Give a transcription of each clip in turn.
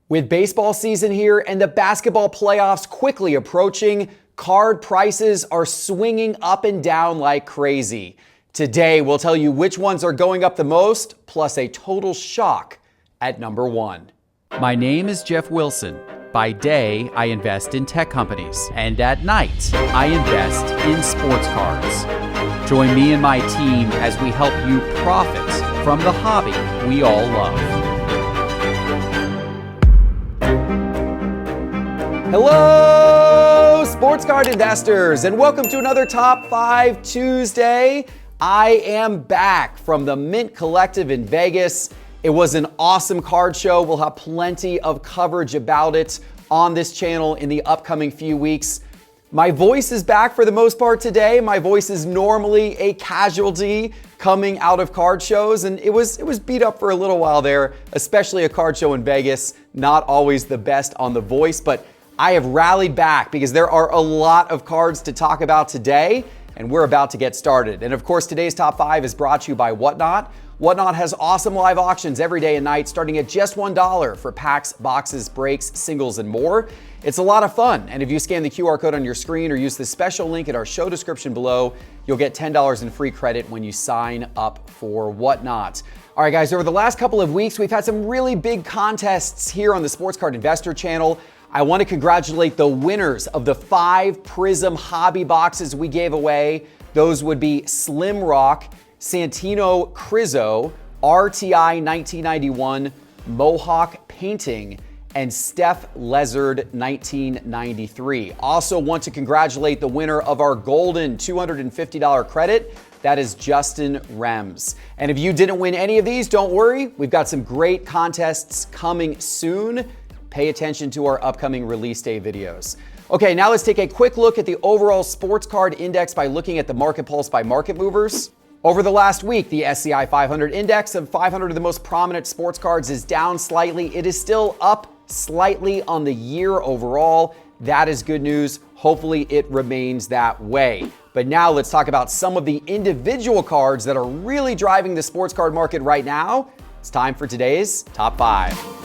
With baseball season here and the basketball playoffs quickly approaching, card prices are swinging up and down like crazy. Today, we'll tell you which ones are going up the most, plus a total shock at number one. My name is Geoff Wilson. By day, I invest in tech companies, and at night, I invest in sports cards. Join me and my team as we help you profit from the hobby we all love. Hello, sports card investors, and welcome to another Top 5 Tuesday. I am back from the Mint Collective in Vegas. It was an awesome card show. We'll have plenty of coverage about it on this channel in the upcoming few weeks. My voice is back for the most part today. My voice is normally a casualty coming out of card shows, and it was beat up for a little while there, especially a card show in Vegas. Not always the best on the voice, but I have rallied back because there are a lot of cards to talk about today, and we're about to get started. And of course, today's Top 5 is brought to you by Whatnot. Whatnot has awesome live auctions every day and night, starting at just $1 for packs, boxes, breaks, singles, and more. It's a lot of fun, and if you scan the QR code on your screen or use the special link in our show description below, you'll get $10 in free credit when you sign up for Whatnot. All right, guys, over the last couple of weeks, we've had some really big contests here on the Sports Card Investor channel. I want to congratulate the winners of the 5 Prism hobby boxes we gave away. Those would be Slim Rock, Santino Crizzo, RTI 1991, Mohawk Painting, and Steph Lezard 1993. Also want to congratulate the winner of our golden $250 credit. That is Justin Rems. And if you didn't win any of these, don't worry. We've got some great contests coming soon. Pay attention to our upcoming release day videos. Okay, now let's take a quick look at the overall sports card index by looking at the market pulse by market movers. Over the last week, the SCI 500 index of 500 of the most prominent sports cards is down slightly. It is still up slightly on the year overall. That is good news. Hopefully it remains that way. But now let's talk about some of the individual cards that are really driving the sports card market right now. It's time for today's Top 5.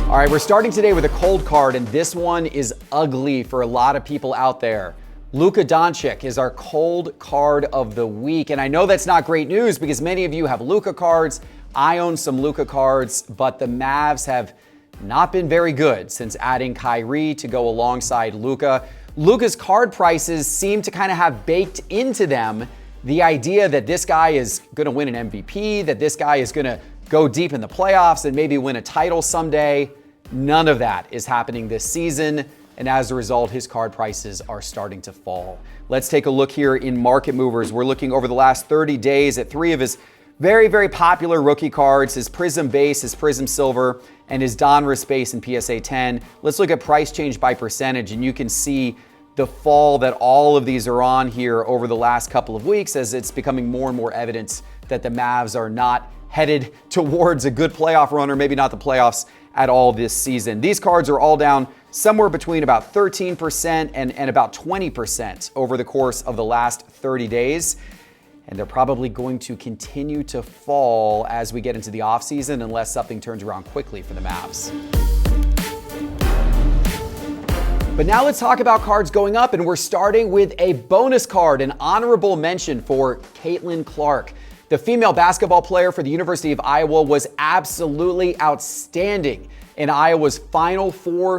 All right, we're starting today with a cold card, and this one is ugly for a lot of people out there. Luka Doncic is our cold card of the week, and I know that's not great news because many of you have Luka cards. I own some Luka cards, but the Mavs have not been very good since adding Kyrie to go alongside Luka. Luka's card prices seem to kind of have baked into them the idea that this guy is going to win an MVP, that this guy is going to go deep in the playoffs and maybe win a title someday. None of that is happening this season, and as a result, his card prices are starting to fall. Let's take a look here in market movers. We're looking over the last 30 days at 3 of his very, very popular rookie cards, his Prism Base, his Prism Silver, and his Donruss Base in PSA 10. Let's look at price change by percentage, and you can see the fall that all of these are on here over the last couple of weeks as it's becoming more and more evidence that the Mavs are not headed towards a good playoff run, or maybe not the playoffs at all this season. These cards are all down somewhere between about 13% and about 20% over the course of the last 30 days. And they're probably going to continue to fall as we get into the offseason unless something turns around quickly for the Mavs. But now let's talk about cards going up, and we're starting with a bonus card, an honorable mention for Caitlyn Clark. The female basketball player for the University of Iowa was absolutely outstanding in Iowa's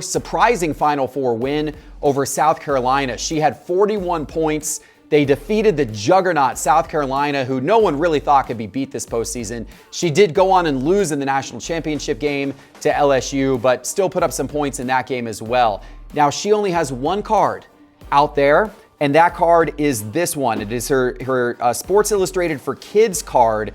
surprising Final Four win over South Carolina. She had 41 points. They defeated the juggernaut South Carolina, who no one really thought could be beat this postseason. She did go on and lose in the national championship game to LSU, but still put up some points in that game as well. Now, she only has one card out there, and that card is this one. It is her Sports Illustrated for Kids card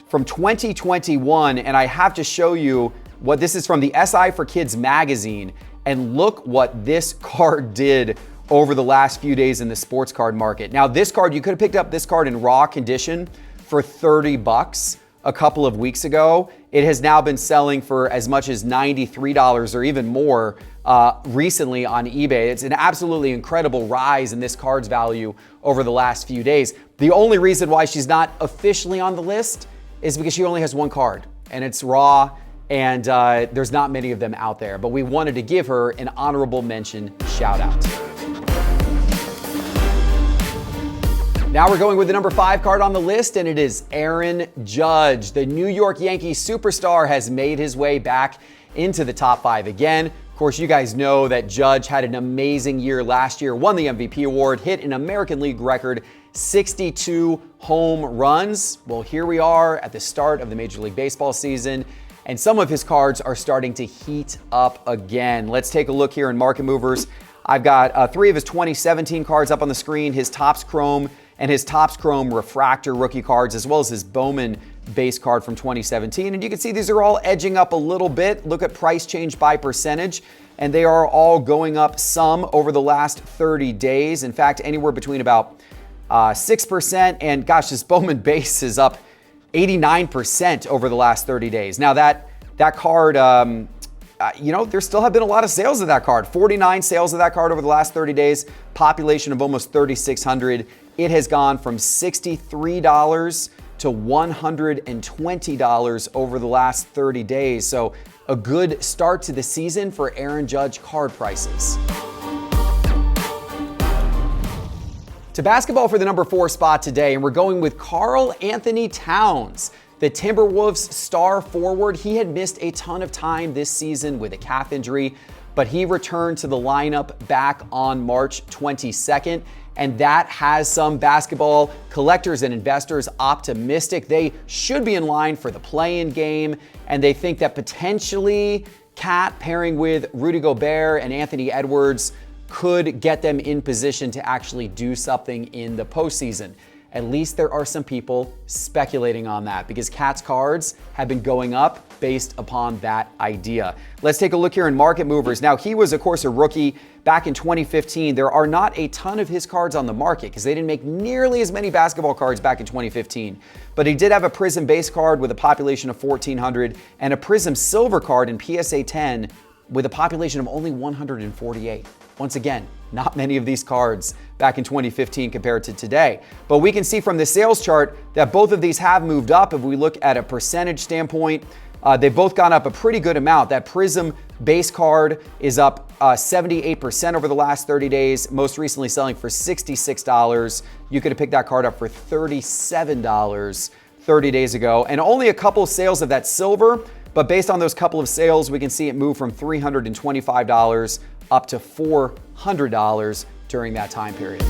from 2021, and I have to show you what this is from the SI for Kids magazine, and look what this card did over the last few days in the sports card market. Now, this card, you could have picked up this card in raw condition for $30 a couple of weeks ago. It has now been selling for as much as $93 or even more recently on eBay. It's an absolutely incredible rise in this card's value over the last few days. The only reason why she's not officially on the list is because she only has one card. and it's raw, and there's not many of them out there, but we wanted to give her an honorable mention shout out. Now we're going with the number 5 card on the list, and it is Aaron Judge. The New York Yankees superstar has made his way back into the top 5 again. Of course, you guys know that Judge had an amazing year last year, won the MVP award, hit an American League record 62 home runs. Well, here we are at the start of the Major League Baseball season, and some of his cards are starting to heat up again. Let's take a look here in Market Movers. I've got 3 of his 2017 cards up on the screen, his Topps Chrome and his Topps Chrome Refractor rookie cards, as well as his Bowman base card from 2017. And you can see these are all edging up a little bit. Look at price change by percentage, and they are all going up some over the last 30 days. In fact, anywhere between about 6%, and gosh, this Bowman base is up 89% over the last 30 days. Now that card, there still have been a lot of sales of that card. 49 sales of that card over the last 30 days, population of almost 3,600. It has gone from $63 to $120 over the last 30 days. So a good start to the season for Aaron Judge card prices. To basketball for the number 4 spot today, and we're going with Karl Anthony Towns. The Timberwolves star forward, he had missed a ton of time this season with a calf injury, but he returned to the lineup back on March 22nd, and that has some basketball collectors and investors optimistic. They should be in line for the play-in game, and they think that potentially Cat pairing with Rudy Gobert and Anthony Edwards could get them in position to actually do something in the postseason. At least there are some people speculating on that because Cat's cards have been going up based upon that idea. Let's take a look here in Market Movers. Now, he was, of course, a rookie back in 2015. There are not a ton of his cards on the market because they didn't make nearly as many basketball cards back in 2015. But he did have a Prism base card with a population of 1,400 and a Prism silver card in PSA 10 with a population of only 148. Once again, not many of these cards back in 2015 compared to today. But we can see from the sales chart that both of these have moved up. If we look at a percentage standpoint, they've both gone up a pretty good amount. That Prism base card is up 78% over the last 30 days, most recently selling for $66. You could have picked that card up for $37 30 days ago. And only a couple of sales of that silver, but based on those couple of sales, we can see it move from $325 up to $400 during that time period.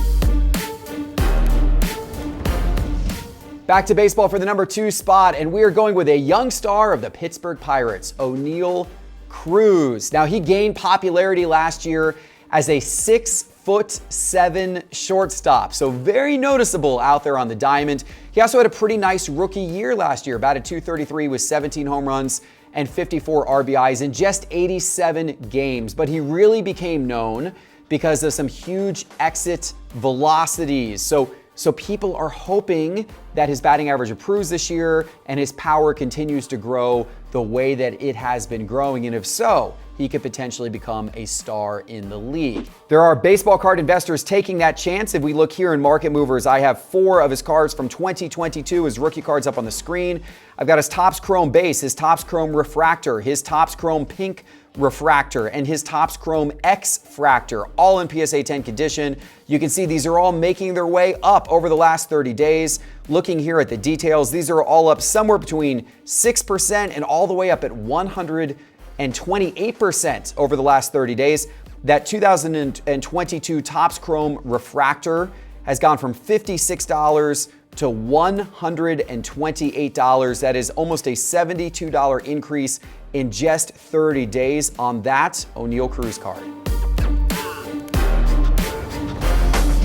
Back to baseball for the number 2 spot, and we are going with a young star of the Pittsburgh Pirates, ONeal Cruz. Now, he gained popularity last year as a 6'7" shortstop, so very noticeable out there on the diamond. He also had a pretty nice rookie year last year, batted .233 with 17 home runs and 54 RBIs in just 87 games. But he really became known because of some huge exit velocities. So people are hoping that his batting average improves this year and his power continues to grow the way that it has been growing. And if so, he could potentially become a star in the league. There are baseball card investors taking that chance. If we look here in Market Movers, I have 4 of his cards from 2022, his rookie cards up on the screen. I've got his Topps Chrome base, his Topps Chrome Refractor, his Topps Chrome Pink Refractor, and his Topps Chrome X-Fractor, all in PSA 10 condition. You can see these are all making their way up over the last 30 days. Looking here at the details, these are all up somewhere between 6% and all the way up at 128% over the last 30 days. That 2022 Topps Chrome Refractor has gone from $56 to $128. That is almost a $72 increase in just 30 days on that ONeal Cruz card.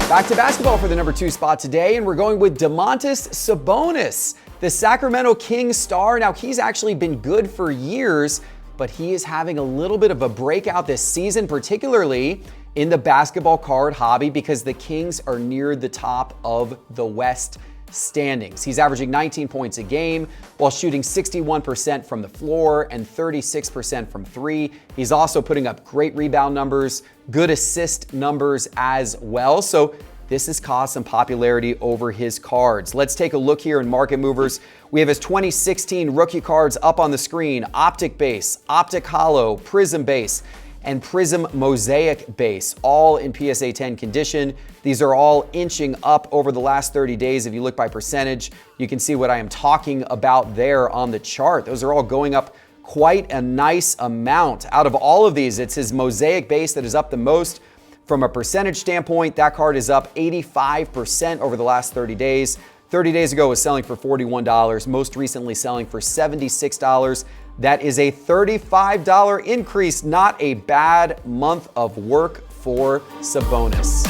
Back to basketball for the number 2 spot today, and we're going with Domantas Sabonis, the Sacramento Kings star. Now, he's actually been good for years, but he is having a little bit of a breakout this season, particularly in the basketball card hobby, because the Kings are near the top of the West standings. He's averaging 19 points a game while shooting 61% from the floor and 36% from 3. He's also putting up great rebound numbers, good assist numbers as well. So this has caused some popularity over his cards. Let's take a look here in Market Movers. We have his 2016 rookie cards up on the screen: Optic Base, Optic Holo, Prism Base, and Prism Mosaic Base, all in PSA 10 condition. These are all inching up over the last 30 days. If you look by percentage, you can see what I am talking about there on the chart. Those are all going up quite a nice amount. Out of all of these, it's his Mosaic Base that is up the most. From a percentage standpoint, that card is up 85% over the last 30 days. 30 days ago, it was selling for $41, most recently selling for $76. That is a $35 increase. Not a bad month of work for Sabonis.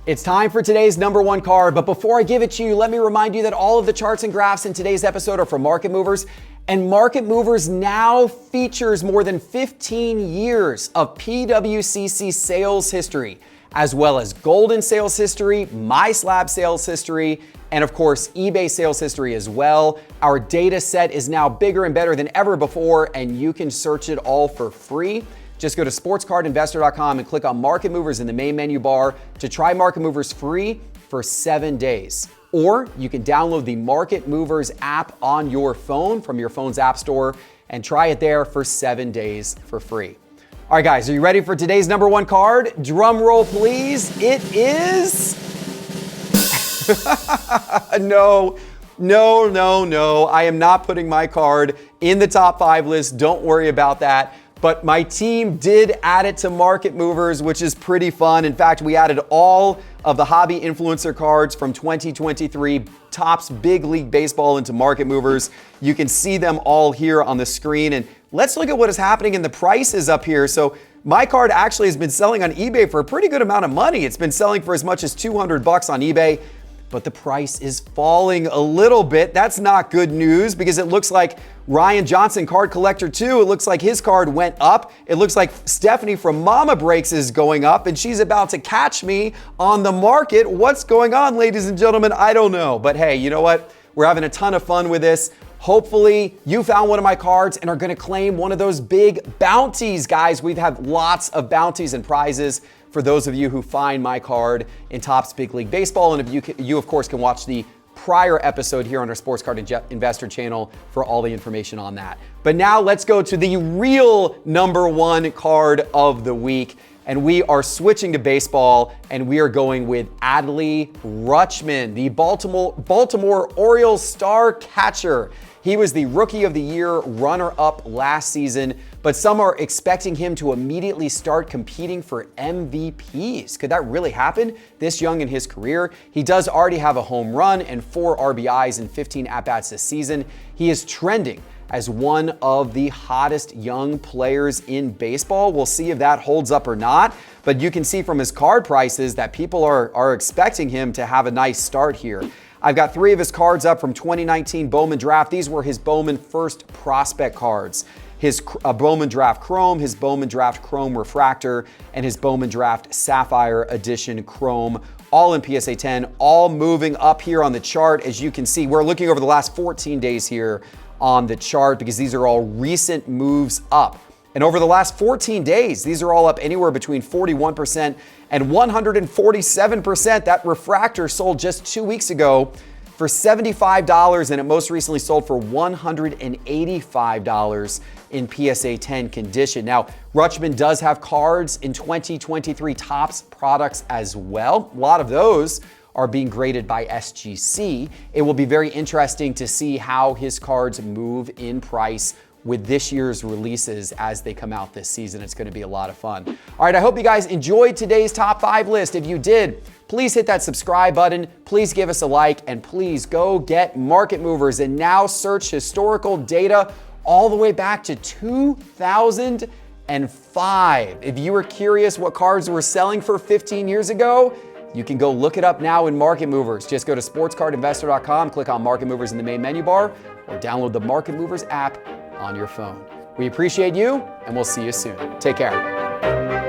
It's time for today's number one card, but before I give it to you, let me remind you that all of the charts and graphs in today's episode are from Market Movers, and Market Movers now features more than 15 years of PWCC sales history, as well as Golden sales history, MySlab sales history, and of course, eBay sales history as well. Our data set is now bigger and better than ever before, and you can search it all for free. Just go to sportscardinvestor.com and click on Market Movers in the main menu bar to try Market Movers free for 7 days. Or you can download the Market Movers app on your phone from your phone's app store and try it there for 7 days for free. All right, guys, are you ready for today's number one card? Drum roll, please. It is... No. I am not putting my card in the top 5 list. Don't worry about that. But my team did add it to Market Movers, which is pretty fun. In fact, we added all of the hobby influencer cards from 2023 Topps Big League Baseball into Market Movers. You can see them all here on the screen. And let's look at what is happening in the prices up here. So my card actually has been selling on eBay for a pretty good amount of money. It's been selling for as much as $200 on eBay, but the price is falling a little bit. That's not good news because it looks like Ryan Johnson, Card Collector 2, it looks like his card went up. It looks like Stephanie from Mama Breaks is going up, and she's about to catch me on the market. What's going on, ladies and gentlemen? I don't know. But hey, you know what? We're having a ton of fun with this. Hopefully you found one of my cards and are going to claim one of those big bounties, guys. We've had lots of bounties and prizes for those of you who find my card in Topps Big League Baseball. And if you of course, can watch the prior episode here on our Sports Card Investor channel for all the information on that. But now let's go to the real number one card of the week. And we are switching to baseball, and we are going with Adley Rutschman, the Baltimore Orioles star catcher. He was the Rookie of the Year runner-up last season, but some are expecting him to immediately start competing for MVPs. Could that really happen this young in his career? He does already have a home run and 4 RBIs in 15 at-bats this season. He is trending as one of the hottest young players in baseball. We'll see if that holds up or not, but you can see from his card prices that people are expecting him to have a nice start here. I've got 3 of his cards up from 2019 Bowman Draft. These were his Bowman First Prospect cards. His Bowman Draft Chrome, his Bowman Draft Chrome Refractor, and his Bowman Draft Sapphire Edition Chrome, all in PSA 10, all moving up here on the chart. As you can see, we're looking over the last 14 days here on the chart because these are all recent moves up. And over the last 14 days, these are all up anywhere between 41% and 147%. That refractor sold just 2 weeks ago for $75, and it most recently sold for $185 in PSA 10 condition. Now, Rutschman does have cards in 2023 Topps products as well. A lot of those are being graded by SGC. It will be very interesting to see how his cards move in price with this year's releases as they come out this season. It's going to be a lot of fun. All right, I hope you guys enjoyed today's top 5 list. If you did, please hit that subscribe button, please give us a like, and please go get Market Movers and now search historical data all the way back to 2005. If you were curious what cards were selling for 15 years ago, you can go look it up now in Market Movers. Just go to sportscardinvestor.com, click on Market Movers in the main menu bar, or download the Market Movers app on your phone. We appreciate you, and we'll see you soon. Take care.